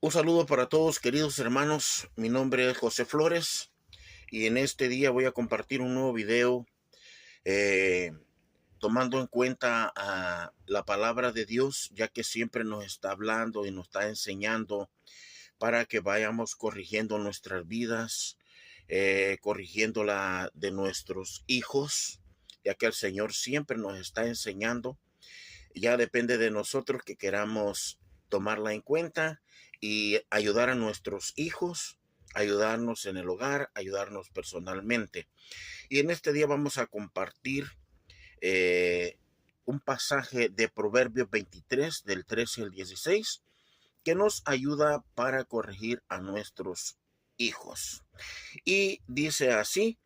Un saludo para todos, queridos hermanos. Mi nombre es José Flores y en este día voy a compartir un nuevo video eh, tomando en cuenta la palabra de Dios, ya que siempre nos está hablando y nos está enseñando para que vayamos corrigiendo nuestras vidas, corrigiendo la de nuestros hijos, ya que el Señor siempre nos está enseñando. Ya depende de nosotros que queramos tomarla en cuenta y ayudar a nuestros hijos, ayudarnos en el hogar, ayudarnos personalmente. Y en este día vamos a compartir eh, un pasaje de Proverbios 23, del 13 al 16, que nos ayuda para corregir a nuestros hijos. Y dice así: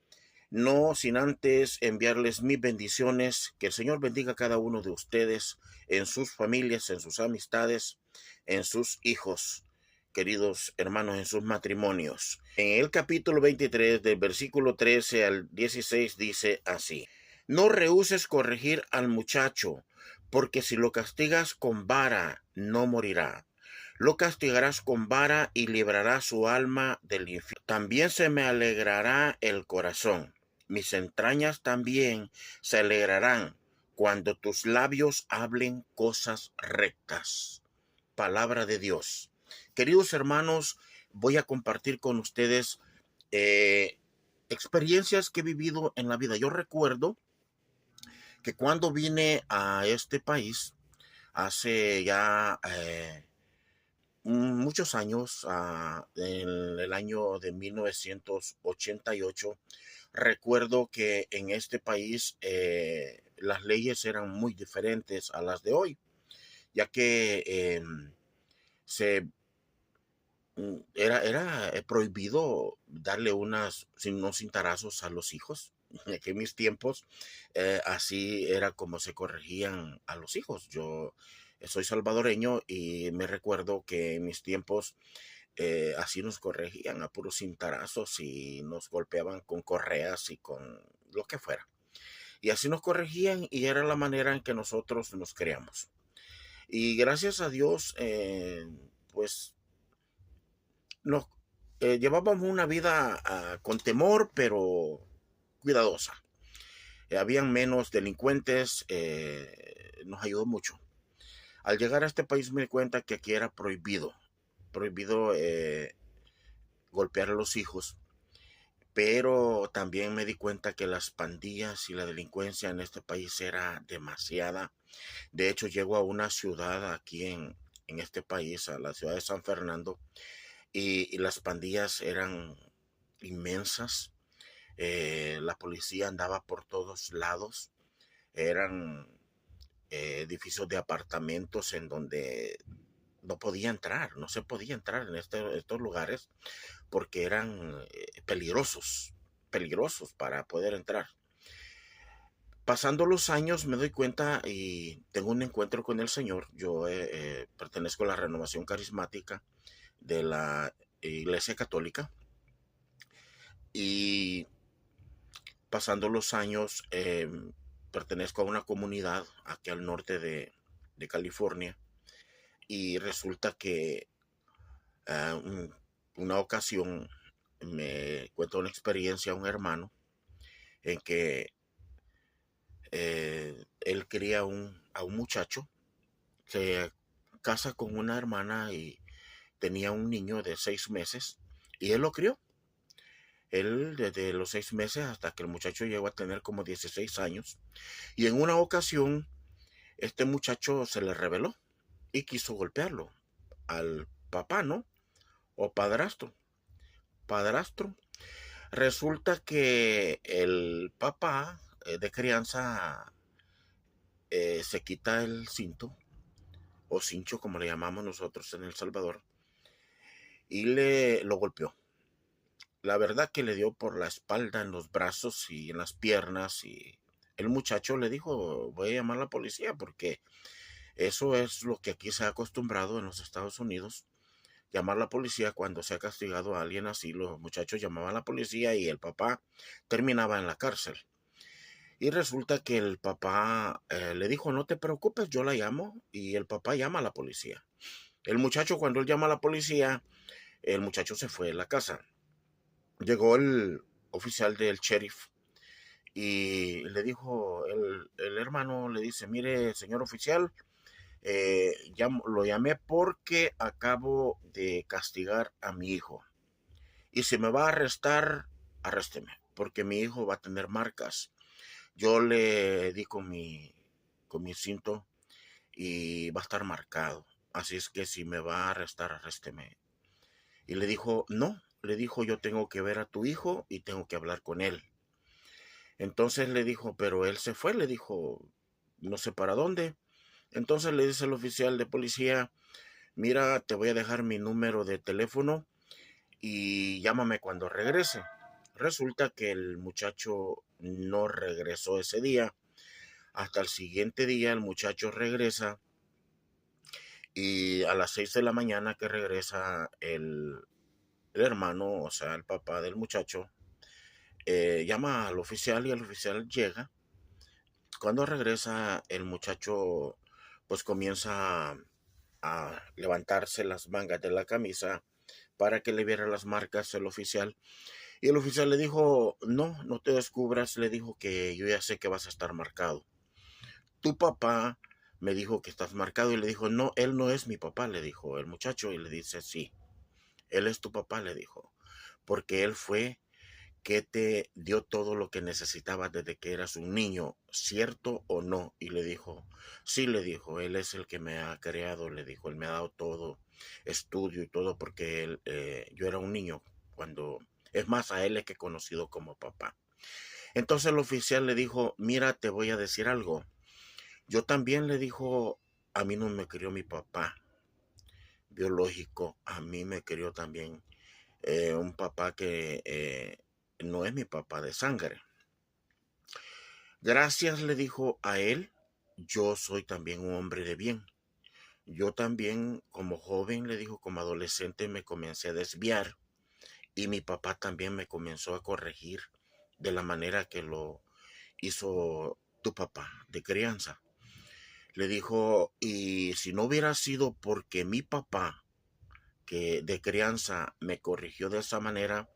no sin antes enviarles mis bendiciones, que el Señor bendiga a cada uno de ustedes en sus familias, en sus amistades, en sus hijos, queridos hermanos, en sus matrimonios. En el capítulo 23, del versículo 13 al 16, dice así: no rehúses corregir al muchacho, porque si lo castigas con vara, no morirá. Lo castigarás con vara y librará su alma del infierno. También se me alegrará el corazón. Mis entrañas también se alegrarán cuando tus labios hablen cosas rectas. Palabra de Dios. Queridos hermanos, voy a compartir con ustedes experiencias que he vivido en la vida. Yo recuerdo que cuando vine a este país, hace ya muchos años, en el año de 1988, recuerdo que en este país las leyes eran muy diferentes a las de hoy, ya que se era prohibido darle unos cintarazos a los hijos. Que en mis tiempos así era como se corregían a los hijos. Yo soy salvadoreño y me recuerdo que en mis tiempos así nos corregían a puros cintarazos y nos golpeaban con correas y con lo que fuera. Y así nos corregían y era la manera en que nosotros nos creamos. Y gracias a Dios, pues nos llevábamos una vida con temor, pero cuidadosa. Habían menos delincuentes, nos ayudó mucho. Al llegar a este país me di cuenta que aquí era prohibido golpear a los hijos, pero también me di cuenta que las pandillas y la delincuencia en este país era demasiada. De hecho, llego a una ciudad aquí en este país, a la ciudad de San Fernando, y las pandillas eran inmensas. La policía andaba por todos lados. Eran edificios de apartamentos en donde no podía entrar, no se podía entrar en estos lugares porque eran peligrosos para poder entrar. Pasando los años me doy cuenta y tengo un encuentro con el Señor. Yo pertenezco a la renovación carismática de la Iglesia Católica y pasando los años pertenezco a una comunidad aquí al norte de California y resulta que uh, una ocasión me cuenta una experiencia a un hermano en que él quería a un muchacho, se casa con una hermana y tenía un niño de 6 meses y él lo crió. Él desde los 6 meses hasta que el muchacho llegó a tener como 16 años. Y en una ocasión este muchacho se le rebeló y quiso golpearlo al papá, ¿no? O padrastro. Padrastro. Resulta que el papá de crianza se quita el cinto, o cincho como le llamamos nosotros en El Salvador, y lo golpeó. La verdad que le dio por la espalda, en los brazos y en las piernas, y el muchacho le dijo: voy a llamar a la policía porque eso es lo que aquí se ha acostumbrado en los Estados Unidos, llamar a la policía cuando se ha castigado a alguien así. Los muchachos llamaban a la policía y el papá terminaba en la cárcel. Y resulta que el papá le dijo: no te preocupes, yo la llamo. Y el papá llama a la policía. El muchacho, cuando él llama a la policía, el muchacho se fue de la casa. Llegó el oficial del sheriff y le dijo, el hermano le dice, mire, señor oficial, lo llamé porque acabo de castigar a mi hijo. Y si me va a arrestar, arrésteme, porque mi hijo va a tener marcas. Yo le di con mi cinto y va a estar marcado. Así es que si me va a arrestar, arrésteme. Y le dijo, no, le dijo, yo tengo que ver a tu hijo y tengo que hablar con él. Entonces le dijo, pero él se fue, le dijo, no sé para dónde. Entonces le dice el oficial de policía, mira, te voy a dejar mi número de teléfono y llámame cuando regrese. Resulta que el muchacho no regresó ese día. Hasta el siguiente día el muchacho regresa y a las 6 de la mañana que regresa el hermano, o sea, el papá del muchacho, llama al oficial y el oficial llega. Cuando regresa el muchacho pues comienza a levantarse las mangas de la camisa para que le viera las marcas el oficial. Y el oficial le dijo, no, no te descubras, le dijo que yo ya sé que vas a estar marcado. Tu papá me dijo que estás marcado y le dijo, no, él no es mi papá, le dijo el muchacho y le dice, sí, él es tu papá, le dijo, porque él fue que te dio todo lo que necesitabas desde que eras un niño, ¿cierto o no? Y le dijo, sí, le dijo, él es el que me ha creado, le dijo, él me ha dado todo, estudio y todo, porque yo era un niño cuando, es más, a él es que he conocido como papá. Entonces el oficial le dijo, mira, te voy a decir algo. Yo también le dijo, a mí no me crió mi papá biológico, a mí me crió también un papá que no es mi papá de sangre. Gracias, le dijo a él, yo soy también un hombre de bien. Yo también, como joven, le dijo, como adolescente, me comencé a desviar y mi papá también me comenzó a corregir de la manera que lo hizo tu papá de crianza. Le dijo, y si no hubiera sido porque mi papá, que de crianza me corrigió de esa manera,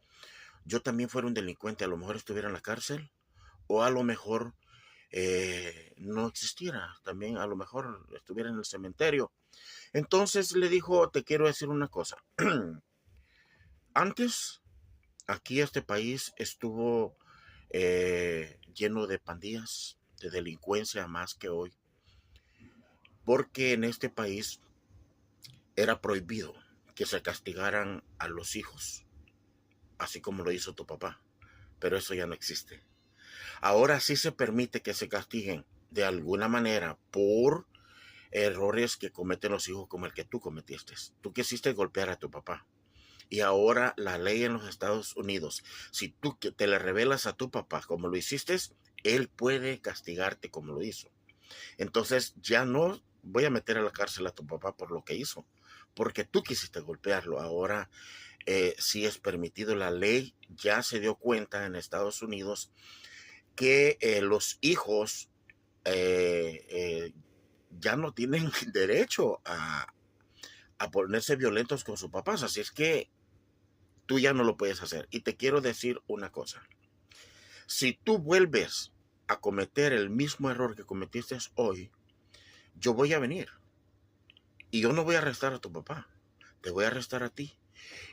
yo también fuera un delincuente, a lo mejor estuviera en la cárcel o a lo mejor no existiera, también a lo mejor estuviera en el cementerio. Entonces le dijo, te quiero decir una cosa. Antes, aquí este país estuvo lleno de pandillas, de delincuencia más que hoy, porque en este país era prohibido que se castigaran a los hijos, así como lo hizo tu papá, pero eso ya no existe. Ahora sí se permite que se castiguen de alguna manera por errores que cometen los hijos como el que tú cometiste. Tú quisiste golpear a tu papá. Y ahora la ley en los Estados Unidos, si tú te le revelas a tu papá como lo hiciste, él puede castigarte como lo hizo. Entonces ya no voy a meter a la cárcel a tu papá por lo que hizo, porque tú quisiste golpearlo. Ahora sí es permitido. La ley ya se dio cuenta en Estados Unidos que los hijos ya no tienen derecho a ponerse violentos con sus papás. Así es que tú ya no lo puedes hacer. Y te quiero decir una cosa. Si tú vuelves a cometer el mismo error que cometiste hoy, yo voy a venir. Y yo no voy a arrestar a tu papá. Te voy a arrestar a ti.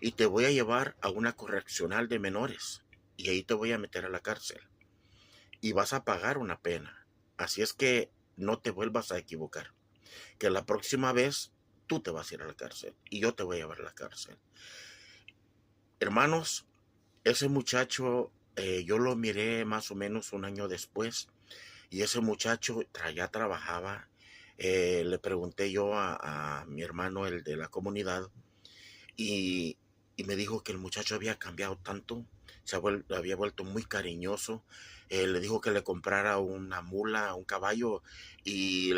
Y te voy a llevar a una correccional de menores. Y ahí te voy a meter a la cárcel. Y vas a pagar una pena. Así es que no te vuelvas a equivocar. Que la próxima vez tú te vas a ir a la cárcel. Y yo te voy a llevar a la cárcel. Hermanos, ese muchacho, yo lo miré más o menos un año después y ese muchacho ya trabajaba. Le pregunté yo a mi hermano, el de la comunidad, y, y me dijo que el muchacho había cambiado tanto, había vuelto muy cariñoso. Le dijo que le comprara una mula, un caballo y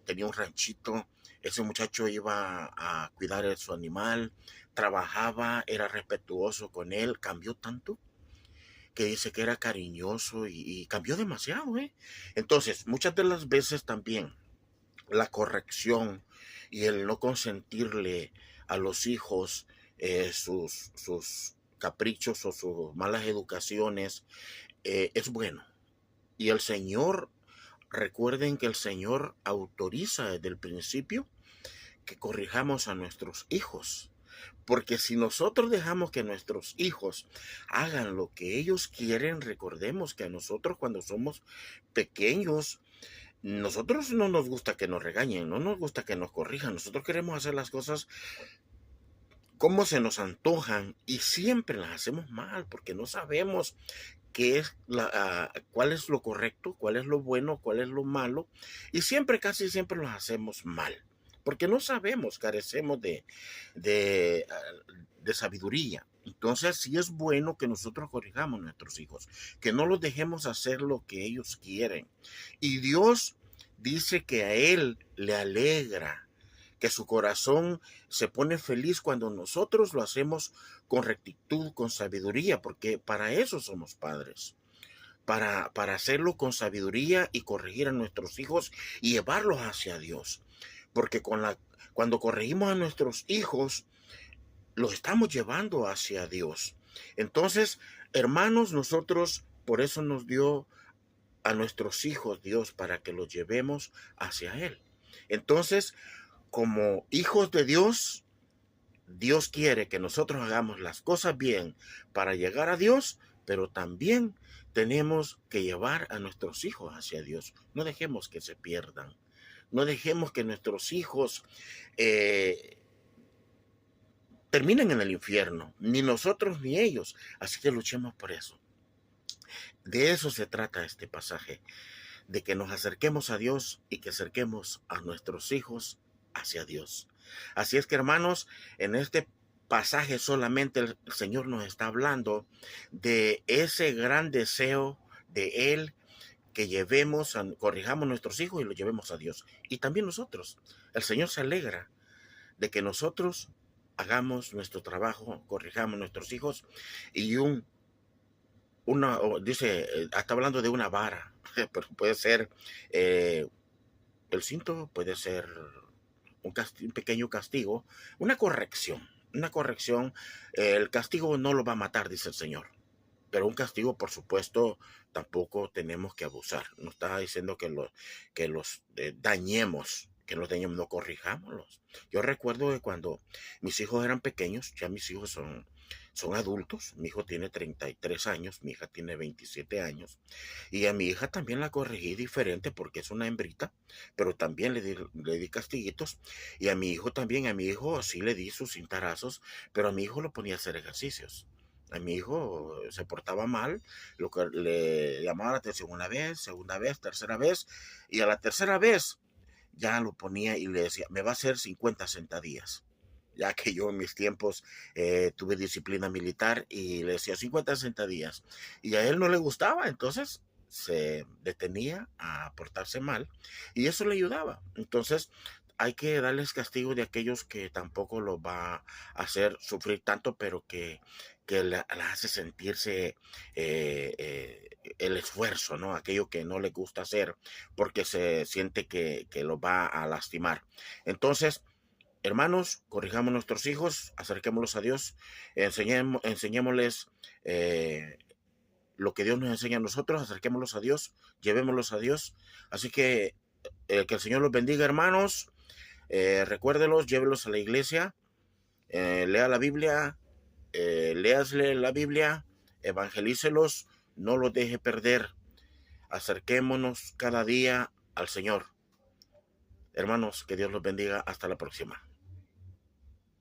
tenía un ranchito. Ese muchacho iba a cuidar de su animal, trabajaba, era respetuoso con él, cambió tanto que dice que era cariñoso y cambió demasiado, ¿eh? Entonces, muchas de las veces también la corrección y el no consentirle a los hijos sus caprichos o sus malas educaciones es bueno. Y el Señor, recuerden que el Señor autoriza desde el principio que corrijamos a nuestros hijos. Porque si nosotros dejamos que nuestros hijos hagan lo que ellos quieren, recordemos que a nosotros cuando somos pequeños, nosotros no nos gusta que nos regañen, no nos gusta que nos corrijan. Nosotros queremos hacer las cosas como se nos antojan y siempre las hacemos mal porque no sabemos qué es cuál es lo correcto, cuál es lo bueno, cuál es lo malo, y siempre, casi siempre los hacemos mal, porque no sabemos, carecemos de, de sabiduría. Entonces sí es bueno que nosotros corrijamos a nuestros hijos, que no los dejemos hacer lo que ellos quieren. Y Dios dice que a Él le alegra, que su corazón se pone feliz cuando nosotros lo hacemos con rectitud, con sabiduría, porque para eso somos padres, para hacerlo con sabiduría y corregir a nuestros hijos y llevarlos hacia Dios. Porque cuando corregimos a nuestros hijos, los estamos llevando hacia Dios. Entonces, hermanos, nosotros, por eso nos dio a nuestros hijos Dios, para que los llevemos hacia Él. Entonces, como hijos de Dios, Dios quiere que nosotros hagamos las cosas bien para llegar a Dios, pero también tenemos que llevar a nuestros hijos hacia Dios. No dejemos que se pierdan. No dejemos que nuestros hijos terminen en el infierno, ni nosotros ni ellos. Así que luchemos por eso. De eso se trata este pasaje, de que nos acerquemos a Dios y que acerquemos a nuestros hijos hacia Dios. Así es que, hermanos, en este pasaje solamente el Señor nos está hablando de ese gran deseo de Él, que corrijamos a nuestros hijos y los llevemos a Dios. Y también nosotros. El Señor se alegra de que nosotros hagamos nuestro trabajo, corrijamos a nuestros hijos, y dice, está hablando de una vara, pero puede ser el cinto, puede ser un pequeño castigo, una corrección. El castigo no lo va a matar, dice el Señor. Pero un castigo, por supuesto, tampoco tenemos que abusar. No está diciendo que los dañemos, no corrijámoslos. Yo recuerdo que cuando mis hijos eran pequeños, ya mis hijos son adultos. Mi hijo tiene 33 años, mi hija tiene 27 años. Y a mi hija también la corregí diferente porque es una hembrita, pero también le di castiguitos. Y a mi hijo sí le di sus cintarazos, pero a mi hijo lo ponía a hacer ejercicios. A mi hijo se portaba mal, lo que le llamaba la atención una vez, segunda vez, tercera vez, y a la tercera vez ya lo ponía y le decía, me va a hacer 50 sentadillas. Ya que yo en mis tiempos tuve disciplina militar y le decía 50 sentadillas. Y a él no le gustaba, entonces se detenía a portarse mal y eso le ayudaba. Entonces hay que darles castigo de aquellos que tampoco los va a hacer sufrir tanto, pero que la hace sentirse el esfuerzo, ¿no? Aquello que no le gusta hacer porque se siente que lo va a lastimar. Entonces, hermanos, corrijamos a nuestros hijos, acerquémoslos a Dios, enseñémosles lo que Dios nos enseña a nosotros, acerquémoslos a Dios, llevémoslos a Dios. Así que el Señor los bendiga, hermanos. Recuérdelos, llévelos a la iglesia, lea la Biblia, léasle la Biblia, evangelícelos, no los deje perder. Acerquémonos cada día al Señor. Hermanos, que Dios los bendiga. Hasta la próxima.